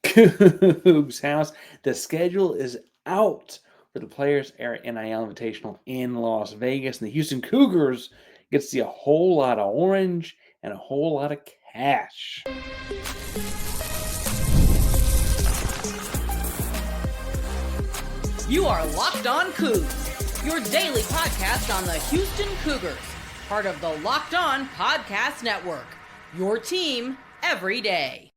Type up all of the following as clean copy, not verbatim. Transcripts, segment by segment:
Coogs house. The schedule is out for the Players Era Nil Invitational in Las Vegas, and the Houston Cougars get to see a whole lot of orange and a whole lot of cash. You are Locked On Coogs, your daily podcast on the Houston Cougars, part of the Locked On Podcast Network, your team every day.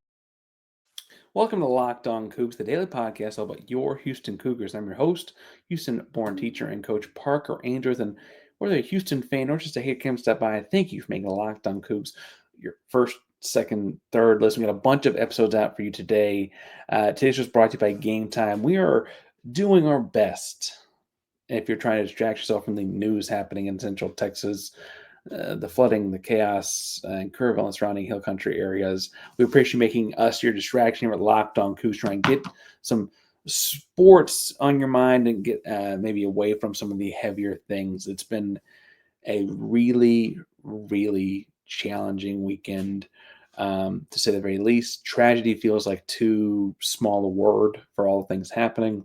Welcome to Locked On Cougs, the daily podcast all about your Houston Cougars. I'm your host, Houston-born teacher and coach Parker Ainsworth, and whether you're a Houston fan or just a hater come step by, thank you for making the Locked On Cougs your first, second, third listen. We got a bunch of episodes out for you today. Today's just brought to you by Game Time. We are doing our best. If you're trying to distract yourself from the news happening in Central Texas, the flooding, the chaos, and Kerrville and surrounding hill country areas. We appreciate you making us your distraction here at Locked On Cougs, trying to get some sports on your mind and get maybe away from some of the heavier things. It's been a really, really challenging weekend, to say the very least. Tragedy feels like too small a word for all the things happening.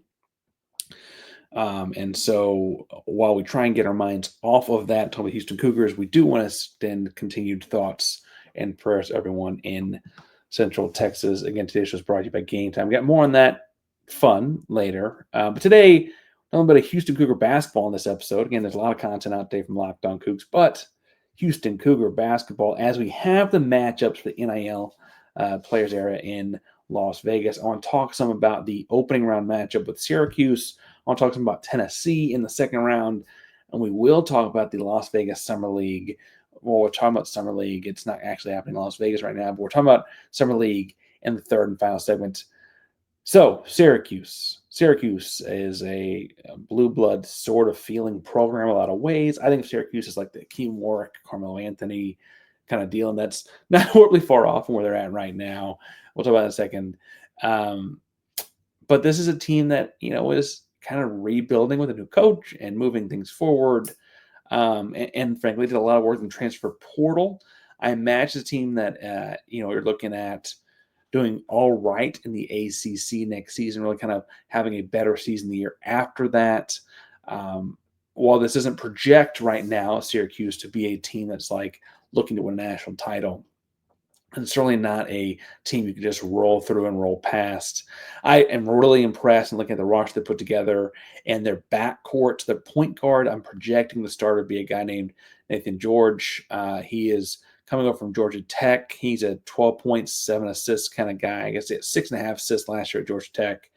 And so while we try and get our minds off of that, talk about Houston Cougars, we do want to extend continued thoughts and prayers to everyone in Central Texas. Again, today's show is brought to you by Game Time. We got more on that fun later. But today, a little bit of Houston Cougar basketball in this episode. Again, there's a lot of content out there from Locked On Cougs, but Houston Cougar basketball as we have the matchups for the NIL Players Era in Las Vegas. I want to talk some about the opening round matchup with Syracuse. I want to talk some about Tennessee in the second round, and we will talk about the Las Vegas Summer League. Well, we're talking about Summer League. It's not actually happening in Las Vegas right now, but we're talking about Summer League in the third and final segment. So, Syracuse. Syracuse is a blue blood sort of feeling program in a lot of ways. I think Syracuse is like the Keem Warwick, Carmelo Anthony kind of deal, and that's not horribly far off from where they're at right now. We'll talk about it in a second. But this is a team that, is kind of rebuilding with a new coach and moving things forward. And frankly, did a lot of work in transfer portal. I imagine a team that, you're looking at doing all right in the ACC next season, really kind of having a better season the year after that. While this doesn't project right now Syracuse to be a team that's like looking to win a national title, and certainly not a team you can just roll through and roll past. I am really impressed in looking at the roster they put together and their backcourt. Their point guard, I'm projecting the starter to be a guy named Nathan George. He is coming up from Georgia Tech. He's a 12 points, 7 assists kind of guy. I guess he had 6.5 assists last year at Georgia Tech.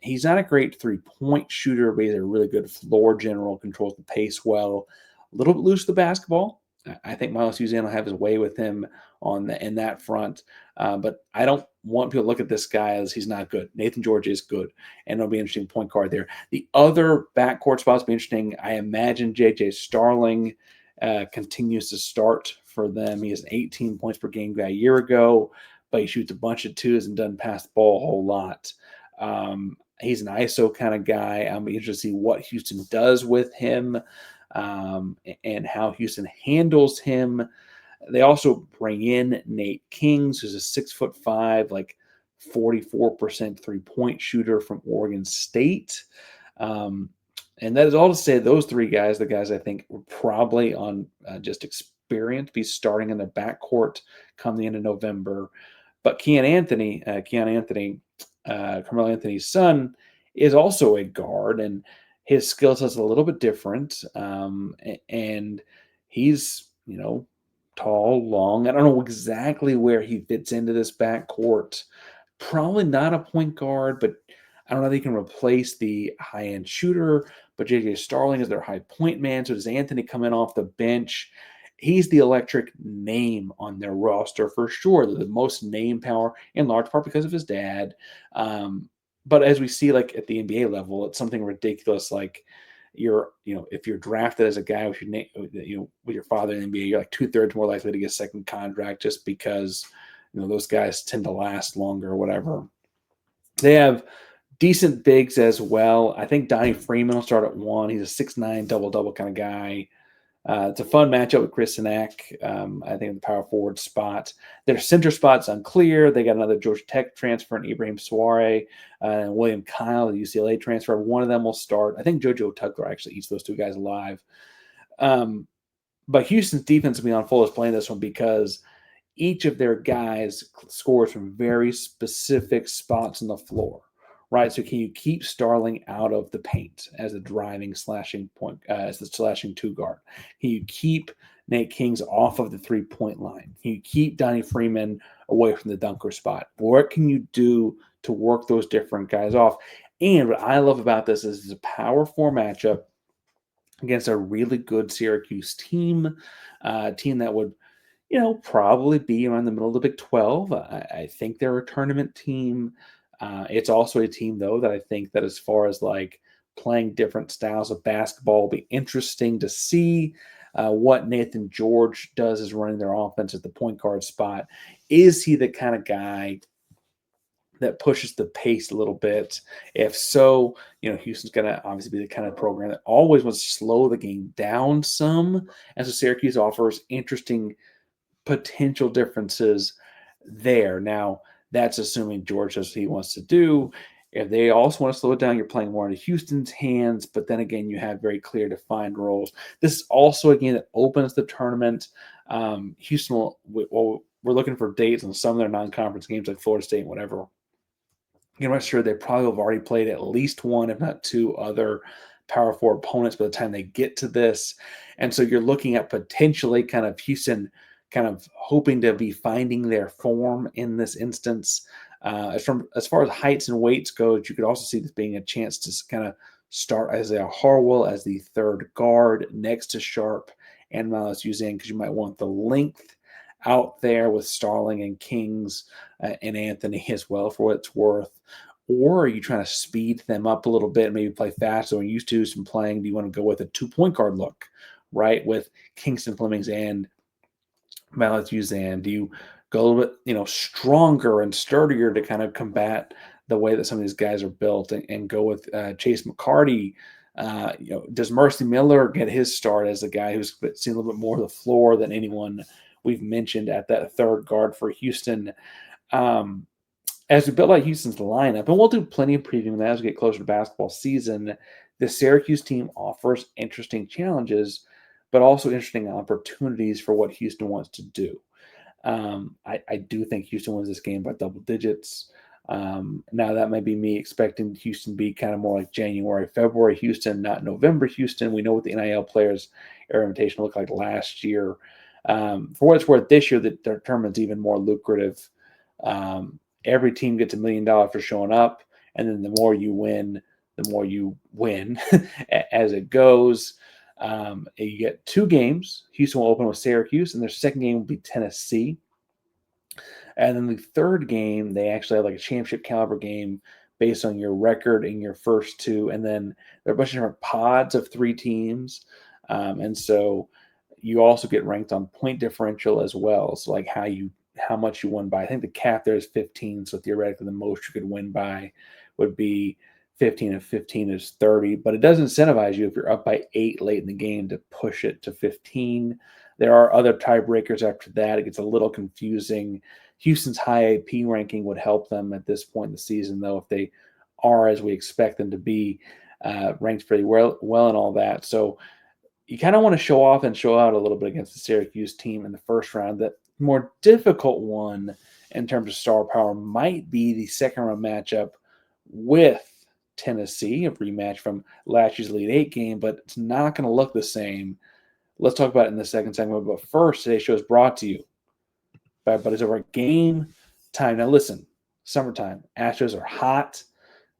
He's not a great three-point shooter, but he's a really good floor general, controls the pace well. A little bit loose to the basketball. I think Miles Suzanne will have his way with him in that front. But I don't want people to look at this guy as he's not good. Nathan George is good, and it'll be an interesting point guard there. The other backcourt spots will be interesting. I imagine J.J. Starling continues to start for them. He has 18 points per game guy a year ago, but he shoots a bunch of twos and doesn't pass the ball a whole lot. He's an ISO kind of guy. I'm interested to see what Houston does with him. And how Houston handles him. They also bring in Nate Kings, who's a 6'5", like 44% three-point shooter from Oregon State. And that is all to say those three guys, the guys I think were probably on just experience, be starting in the backcourt come the end of November. But Carmelo Anthony's son, is also a guard, and his skill set's a little bit different, and he's, tall, long. I don't know exactly where he fits into this backcourt. Probably not a point guard, but I don't know if he can replace the high-end shooter. But J.J. Starling is their high point man, so does Anthony coming off the bench. He's the electric name on their roster for sure. They're the most name power, in large part because of his dad. But as we see, like at the NBA level, it's something ridiculous. Like if you're drafted as a guy with your name, with your father in the NBA, you're like 2/3 more likely to get a second contract just because those guys tend to last longer or whatever. They have decent bigs as well. I think Donnie Freeman will start at 1. He's a 6'9" double-double kind of guy. It's a fun matchup with Chris Sinak, I think, in the power forward spot. Their center spot's unclear. They got another Georgia Tech transfer in Ibrahim Soare and William Kyle, the UCLA transfer. One of them will start. I think JoJo Tugler actually eats those two guys alive. But Houston's defense will be on full display in this one because each of their guys scores from very specific spots on the floor, right? So can you keep Starling out of the paint as a driving slashing point, as the slashing two guard? Can you keep Nate Kings off of the 3-point line? Can you keep Donnie Freeman away from the dunker spot? What can you do to work those different guys off? And what I love about this is it's a power four matchup against a really good Syracuse team, team that would probably be around the middle of the Big 12. I think they're a tournament team. It's also a team, though, that I think that as far as like playing different styles of basketball will be interesting to see what Nathan George does as running their offense at the point guard spot. Is he the kind of guy that pushes the pace a little bit? If so, Houston's going to obviously be the kind of program that always wants to slow the game down some. And so Syracuse offers interesting potential differences there. Now, that's assuming George does what he wants to do. If they also want to slow it down, you're playing more into Houston's hands. But then again, you have very clear defined roles. This is also a game that opens the tournament. Houston we're looking for dates on some of their non-conference games like Florida State and whatever. I'm not sure they probably have already played at least one, if not two other Power Four opponents by the time they get to this. And so you're looking at potentially kind of Houston kind of hoping to be finding their form in this instance. As far as heights and weights goes, you could also see this being a chance to kind of start Isaiah Harwell as the third guard next to Sharp and Miles Uzan, because you might want the length out there with Starling and Kings and Anthony as well, for what it's worth. Or are you trying to speed them up a little bit, maybe play faster when used to some playing? Do you want to go with a 2-point guard look, right, with Kingston Flemings and Miles Uzan? Do you go a little bit, stronger and sturdier to kind of combat the way that some of these guys are built and go with Chase McCarty? Does Mercy Miller get his start as a guy who's seen a little bit more of the floor than anyone we've mentioned at that third guard for Houston? As we build out Houston's lineup, and we'll do plenty of previewing that as we get closer to basketball season, the Syracuse team offers interesting challenges, but also interesting opportunities for what Houston wants to do. I do think Houston wins this game by double digits. Now, that might be me expecting Houston to be kind of more like January, February Houston, not November Houston. We know what the NIL Players Era Invitational looked like last year. For what it's worth, this year, the tournament's even more lucrative. Every team gets $1 million for showing up, and then the more you win as it goes. You get 2 games. Houston will open with Syracuse, and their second game will be Tennessee. And then the third game, they actually have like a championship caliber game based on your record in your first 2. And then there are a bunch of different pods of 3 teams. And so you also get ranked on point differential as well. So like how much you won by. I think the cap there is 15. So theoretically, the most you could win by would be 15, and 15 is 30. But it does incentivize you if you're up by 8 late in the game to push it to 15. There are other tiebreakers after that. It gets a little confusing. Houston's high AP ranking would help them at this point in the season, though, if they are, as we expect them to be, ranked pretty well and all that. So you kind of want to show off and show out a little bit against the Syracuse team in the first round. That more difficult one in terms of star power might be the second round matchup with Tennessee, a rematch from last year's Elite 8 game, but it's not going to look the same. Let's talk about it in the second segment. But first, today's show is brought to you by Buddies Over at Game Time. Now, listen, summertime. Astros are hot,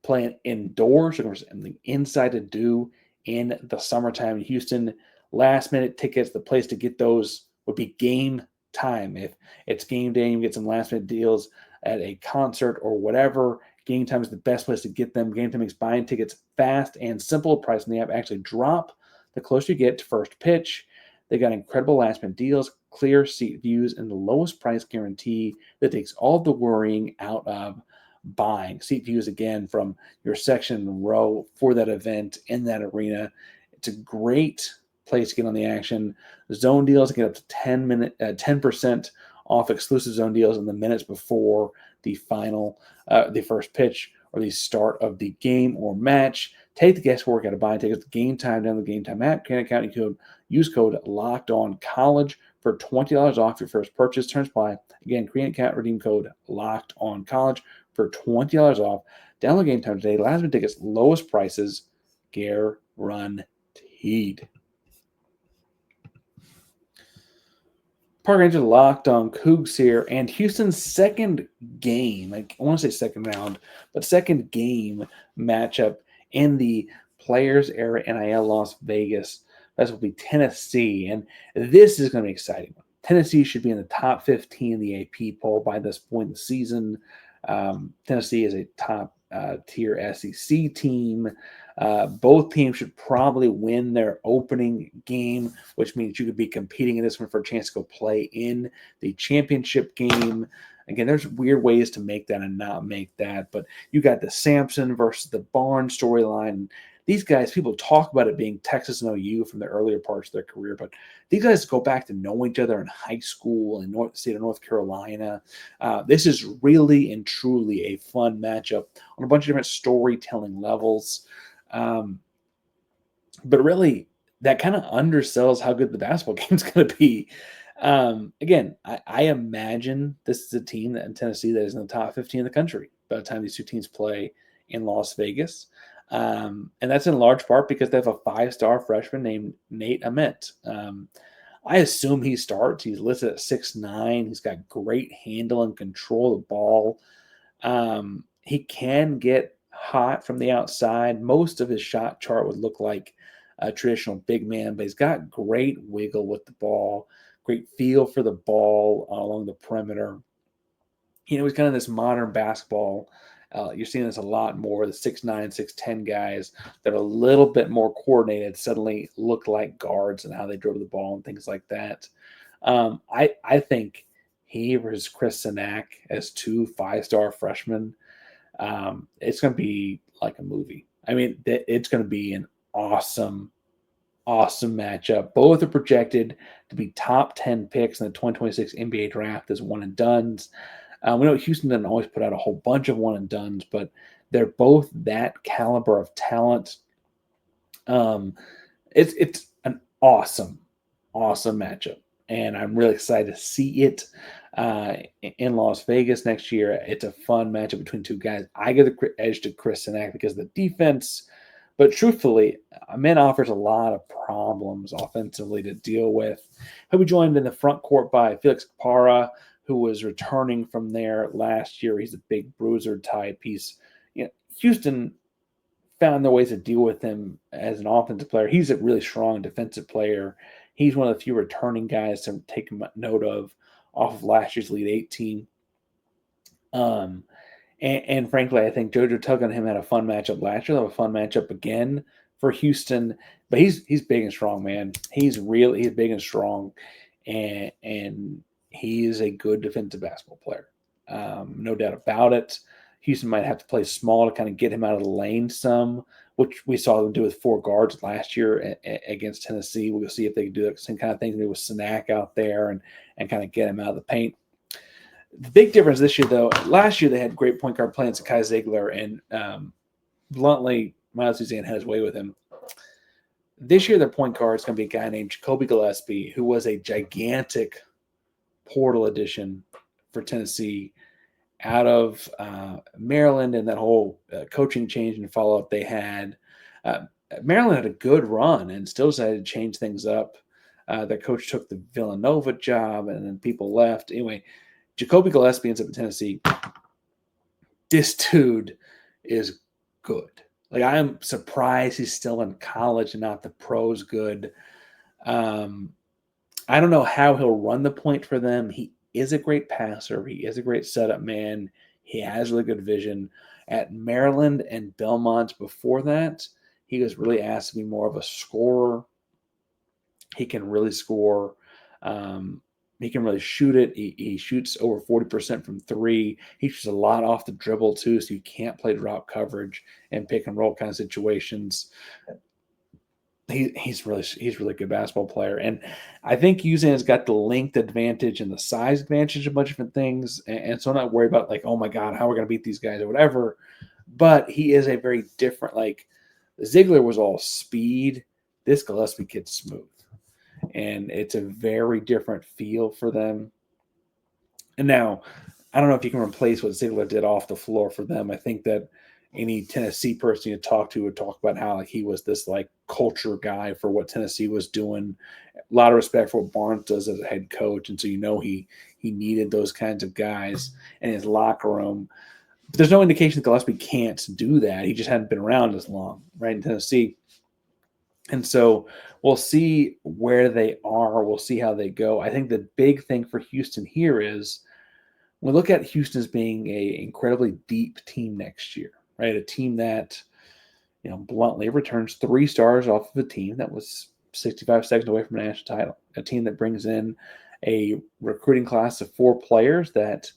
playing indoors. There's something inside to do in the summertime in Houston. Last-minute tickets, the place to get those would be Game Time. If it's game day and you get some last-minute deals at a concert or whatever, Game Time is the best place to get them. Game Time makes buying tickets fast and simple. Price in the app actually drop the closer you get to first pitch. They got incredible last-minute deals, clear seat views, and the lowest price guarantee that takes all the worrying out of buying. Seat views, again, from your section and row for that event in that arena. It's a great place to get on the action. Zone deals get up to 10% off exclusive zone deals in the minutes before the first pitch or the start of the game or match. Take the guesswork out of buying tickets. Game Time down the Game Time app. Can account code. Use code LOCKEDONCollege for $20 off your first purchase. Terms apply. Again, create an account. Redeem code LOCKEDONCollege for $20 off. Download Game Time today. Last minute tickets, lowest prices, guaranteed. Park Rangers Locked On Coogs here, and Houston's second game, I want to say second round, but second game matchup in the Players Era NIL Las Vegas. That will be Tennessee, and this is going to be exciting. Tennessee should be in the top 15 in the AP poll by this point in the season. Tennessee is a top tier SEC team. Both teams should probably win their opening game, which means you could be competing in this one for a chance to go play in the championship game. Again, there's weird ways to make that and not make that, but you got the Sampson versus the Barnes storyline. These guys, people talk about it being Texas and OU from the earlier parts of their career, but these guys go back to know each other in high school in the state of North Carolina. This is really and truly a fun matchup on a bunch of different storytelling levels. But really, that kind of undersells how good the basketball game is going to be. Again, I imagine this is a team that in Tennessee that is in the top 15 in the country by the time these two teams play in Las Vegas. And that's in large part because they have a 5-star freshman named Nate Ament. I assume he starts. He's listed at 6'9". He's got great handle and control of the ball. He can get hot from the outside. Most of his shot chart would look like a traditional big man, but he's got great wiggle with the ball, great feel for the ball along the perimeter. He's kind of this modern basketball. You're seeing this a lot more. The 6'9", 6'10 guys that are a little bit more coordinated suddenly look like guards and how they dribble the ball and things like that. I think he versus Chris Sinak as 2 5-star freshmen, it's going to be like a movie. I mean, it's going to be an awesome matchup. Both are projected to be top 10 picks in the 2026 NBA draft as one and dones. We know Houston doesn't always put out a whole bunch of one and dones, but they're both that caliber of talent. It's an awesome matchup, and I'm really excited to see it in Las Vegas next year. It's a fun matchup between two guys. I give the edge to Chris Sinak because of the defense, but truthfully, Ament offers a lot of problems offensively to deal with. He'll be joined in the front court by Felix Capara, who was returning from there last year. He's a big bruiser type. Houston found their ways to deal with him as an offensive player. He's a really strong defensive player. He's one of the few returning guys to take note of off of last year's Elite 8 team. And frankly, I think JoJo Tugg and him had a fun matchup last year. They'll have a fun matchup again for Houston. But he's big and strong, man. He's big and strong. And he is a good defensive basketball player. No doubt about it. Houston might have to play small to kind of get him out of the lane some, which we saw them do with 4 guards last year against Tennessee. We'll see if they can do that same kind of thing maybe with Sinak out there and kind of get him out of the paint. The big difference this year, though, last year they had great point guard playing Kai Ziegler, and bluntly, Miles Suzanne had his way with him. This year, their point guard is going to be a guy named Jacoby Gillespie, who was a gigantic portal addition for Tennessee out of Maryland and that whole coaching change and follow-up they had. Maryland had a good run and still decided to change things up. Their coach took the Villanova job, and then people left. Anyway, Jacoby Gillespie ends up in Tennessee. This dude is good. Like, I am surprised he's still in college and not the pros good. I don't know how he'll run the point for them. He is a great passer. He is a great setup man. He has really good vision. At Maryland and Belmont before that, he was really asked to be more of a scorer. He can really score. He can really shoot it. He shoots over 40% from 3. He shoots a lot off the dribble too, so you can't play drop coverage and pick and roll kind of situations. he's really good basketball player, and I think Houston has got the length advantage and the size advantage, a bunch of different things, and so I'm not worried about like, oh my god, how we're going to beat these guys or whatever. But he is a very different. Like Ziegler was all speed. This Gillespie kid's smooth, and it's a very different feel for them. And now, I don't know if you can replace what Ziegler did off the floor for them. I think that any Tennessee person you talk to would talk about how like he was this like culture guy for what Tennessee was doing. A lot of respect for what Barnes does as a head coach, and so he needed those kinds of guys in his locker room. But there's no indication that Gillespie can't do that. He just hadn't been around as long, right, in Tennessee. And so we'll see where they are. We'll see how they go. I think the big thing for Houston here is we look at Houston as being a incredibly deep team next year, right? A team that, bluntly returns 3 stars off of a team that was 65 seconds away from a national title. A team that brings in a recruiting class of 4 players that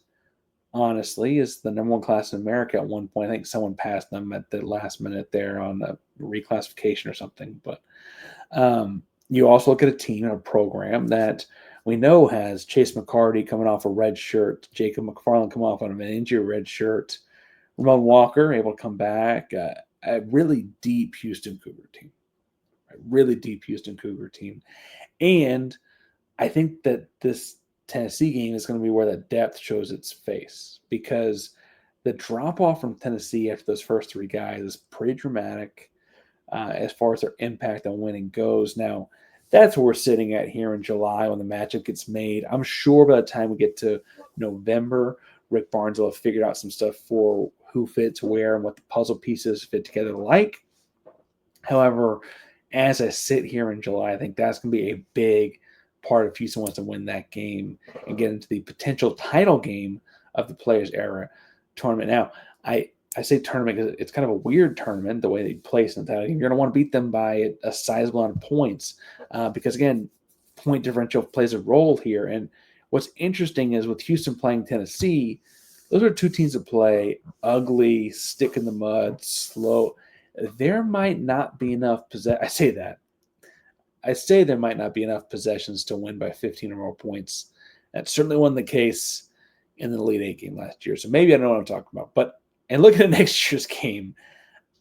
honestly is the number 1 class in America at one point. I think someone passed them at the last minute there on a reclassification or something. But you also look at a team and a program that we know has Chase McCarty coming off a red shirt, Jacob McFarland coming off on an injury red shirt, Ramon Walker able to come back. A really deep Houston Cougar team. A really deep Houston Cougar team. And I think that this Tennessee game is going to be where the depth shows its face, because the drop-off from Tennessee after those first 3 guys is pretty dramatic as far as their impact on winning goes. Now, that's where we're sitting at here in July when the matchup gets made. I'm sure by the time we get to November, Rick Barnes will have figured out some stuff for who fits where and what the puzzle pieces fit together like. However, as I sit here in July, I think that's going to be a big part of Houston wants to win that game and get into the potential title game of the Players Era tournament. Now, I say tournament because it's kind of a weird tournament, the way they place in the title game. You're going to want to beat them by a sizable amount of points because, again, point differential plays a role here. And what's interesting is with Houston playing Tennessee, those are 2 teams that play ugly, stick in the mud, slow. There might not be enough I say there might not be enough possessions to win by 15 or more points. That certainly wasn't the case in the Elite 8 game last year. So maybe I don't know what I'm talking about. But and looking at next year's game,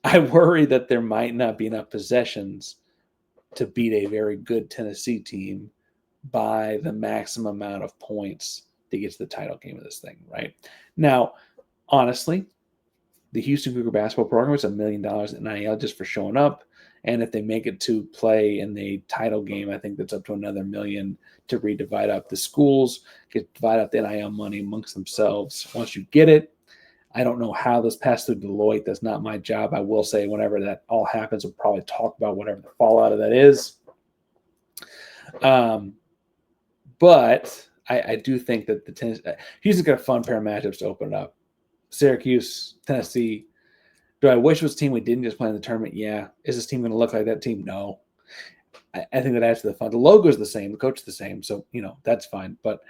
I worry that there might not be enough possessions to beat a very good Tennessee team by the maximum amount of points to get to the title game of this thing, right? Now, honestly, the Houston Cougar basketball program is $1 million in NIL just for showing up. And if they make it to play in the title game, I think that's up to another $1 million to redivide up the schools, divide up the NIL money amongst themselves. Once you get it, I don't know how this passed through Deloitte. That's not my job. I will say whenever that all happens, we'll probably talk about whatever the fallout of that is. But I do think that Houston's got a fun pair of matchups to open it up. Syracuse, Tennessee. Do I wish it was a team we didn't just play in the tournament? Yeah. Is this team going to look like that team? No. I think that adds to the fun. The logo is the same. The coach is the same. So, that's fine. But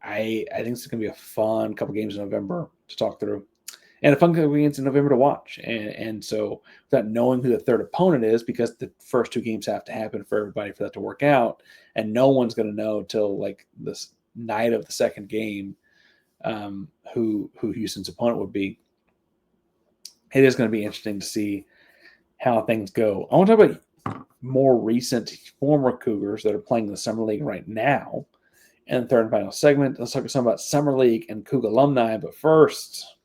I think it's going to be a fun couple games in November to talk through. And a fun couple games in November to watch. And so without knowing who the third opponent is, because the first 2 games have to happen for everybody for that to work out, and no one's going to know till like this night of the second game who Houston's opponent would be. It is going to be interesting to see how things go. I want to talk about more recent former Cougars that are playing in the Summer League right now. In the third and final segment, let's talk some about Summer League and Coug alumni. But first,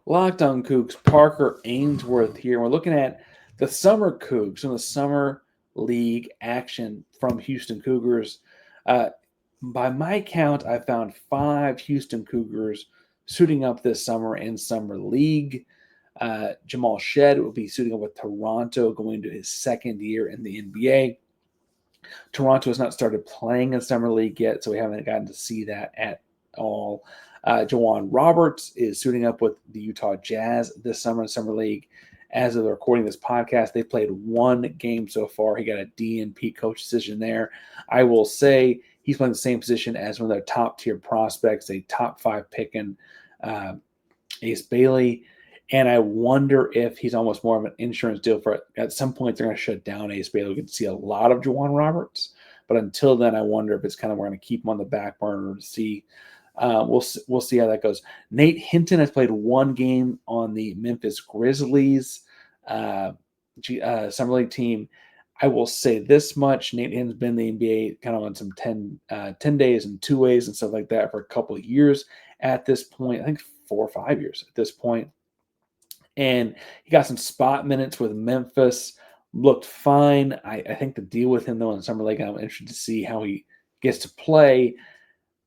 Locked on Cougs, Parker Ainsworth here. We're looking at the Summer Cougs, some of the Summer League action from Houston Cougars. By my count, I found 5 Houston Cougars suiting up this summer in Summer League. Jamal Shead will be suiting up with Toronto going into his second year in the NBA. Toronto has not started playing in Summer League yet, so we haven't gotten to see that at all. Jawan Roberts is suiting up with the Utah Jazz this summer in Summer League. As of the recording of this podcast, they played 1 game so far. He got a DNP coach decision there. I will say he's playing the same position as one of their top-tier prospects, a top 5 pick in Ace Bailey. And I wonder if he's almost more of an insurance deal for it. At some point, they're going to shut down Ace Bailey. We could see a lot of Juwan Roberts. But until then, I wonder if it's kind of we're going to keep him on the back burner to see. We'll see how that goes. Nate Hinton has played one game on the Memphis Grizzlies summer league team. I will say this much: Nate Hinton's been in the NBA kind of on some 10 days and 2 ways and stuff like that for a couple of years at this point. I think 4 or 5 years at this point. And he got some spot minutes with Memphis, looked fine. I think the deal with him, though, in Summer League, I'm interested to see how he gets to play.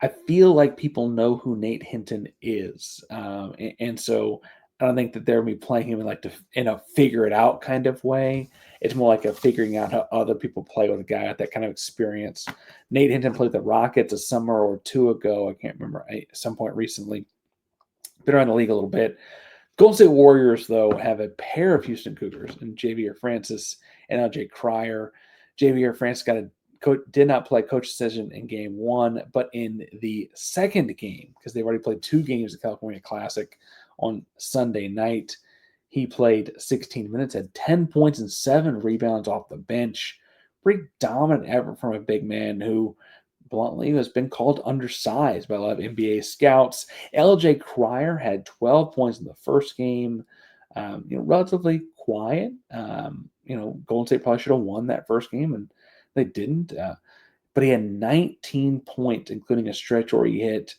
I feel like people know who Nate Hinton is. And so I don't think that they're going to be playing him in a figure it out kind of way. It's more like a figuring out how other people play with a guy with that kind of experience. Nate Hinton played the Rockets a summer or two ago. I can't remember, at some point recently. Been around the league a little bit. Golden State Warriors, though, have a pair of Houston Cougars in Javier Francis and LJ Cryer. Javier Francis did not play coach decision in game one, but in the second game, because they've already played 2 games of the California Classic on Sunday night, he played 16 minutes, had 10 points and 7 rebounds off the bench. Pretty dominant effort from a big man who bluntly has been called undersized by a lot of NBA scouts. LJ Cryer had 12 points in the first game. Relatively quiet. Golden State probably should have won that first game, and they didn't. But he had 19 points, including a stretch where he hit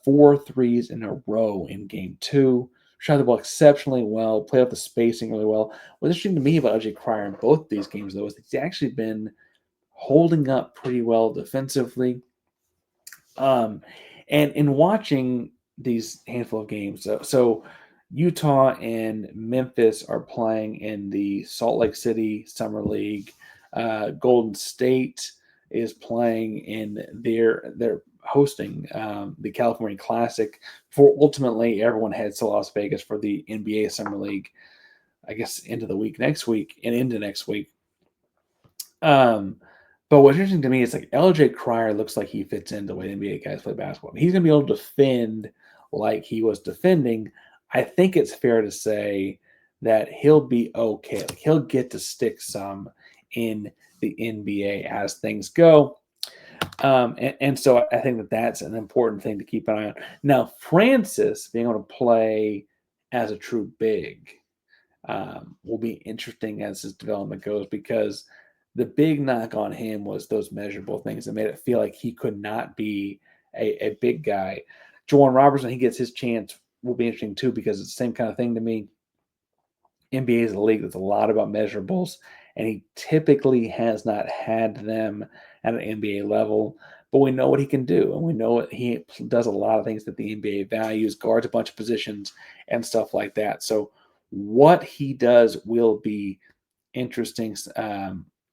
4 threes in a row in game 2. Shot the ball exceptionally well, played out the spacing really well. What's interesting to me about LJ Cryer in both these games, though, is that he's actually been holding up pretty well defensively. And in watching these handful of games, so Utah and Memphis are playing in the Salt Lake City Summer League. Golden State is playing in they're hosting the California Classic. For ultimately, everyone heads to Las Vegas for the NBA Summer League, I guess, into next week. But what's interesting to me is like LJ Cryer looks like he fits into the way NBA guys play basketball. He's going to be able to defend like he was defending. I think it's fair to say that he'll be okay. Like he'll get to stick some in the NBA as things go. And so I think that that's an important thing to keep an eye on. Now, Francis being able to play as a true big will be interesting as his development goes, because the big knock on him was those measurable things that made it feel like he could not be a big guy. Juwan Roberts, when he gets his chance, will be interesting too, because it's the same kind of thing to me. NBA is a league that's a lot about measurables, and he typically has not had them at an NBA level. But we know what he can do, and we know he does a lot of things that the NBA values, guards a bunch of positions and stuff like that. So what he does will be interesting.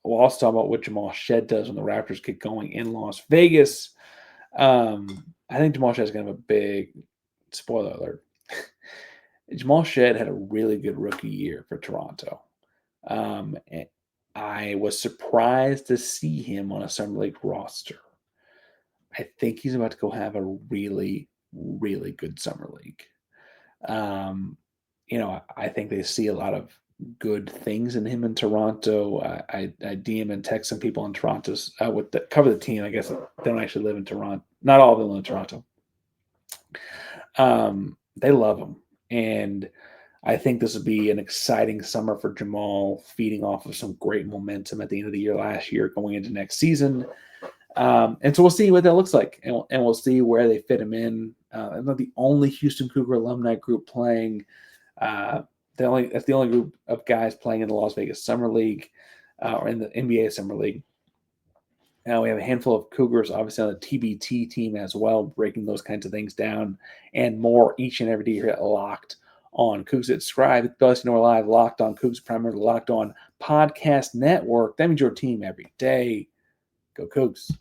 We'll also talk about what Jamal Shead does when the Raptors get going in Las Vegas. I think Jamal Shead is going to have a big spoiler alert. Jamal Shead had a really good rookie year for Toronto. I was surprised to see him on a Summer League roster. I think he's about to go have a really, really good Summer League. I think they see a lot of good things in him in Toronto. I DM and text some people in Toronto cover the team. I guess they don't actually live in Toronto. Not all of them live in Toronto. They love him, and I think this will be an exciting summer for Jamal, feeding off of some great momentum at the end of the year last year, going into next season. And so we'll see what that looks like, and we'll see where they fit him in. They're not the only Houston Cougar alumni group playing. That's the only group of guys playing in the Las Vegas Summer League or in the NBA Summer League. Now we have a handful of Cougars, obviously, on the TBT team as well, breaking those kinds of things down and more each and every day here at Locked on Coogs. Subscribe. Thus, we're live, Locked on Coogs, primarily Locked on Podcast Network. That means your team every day. Go Coogs.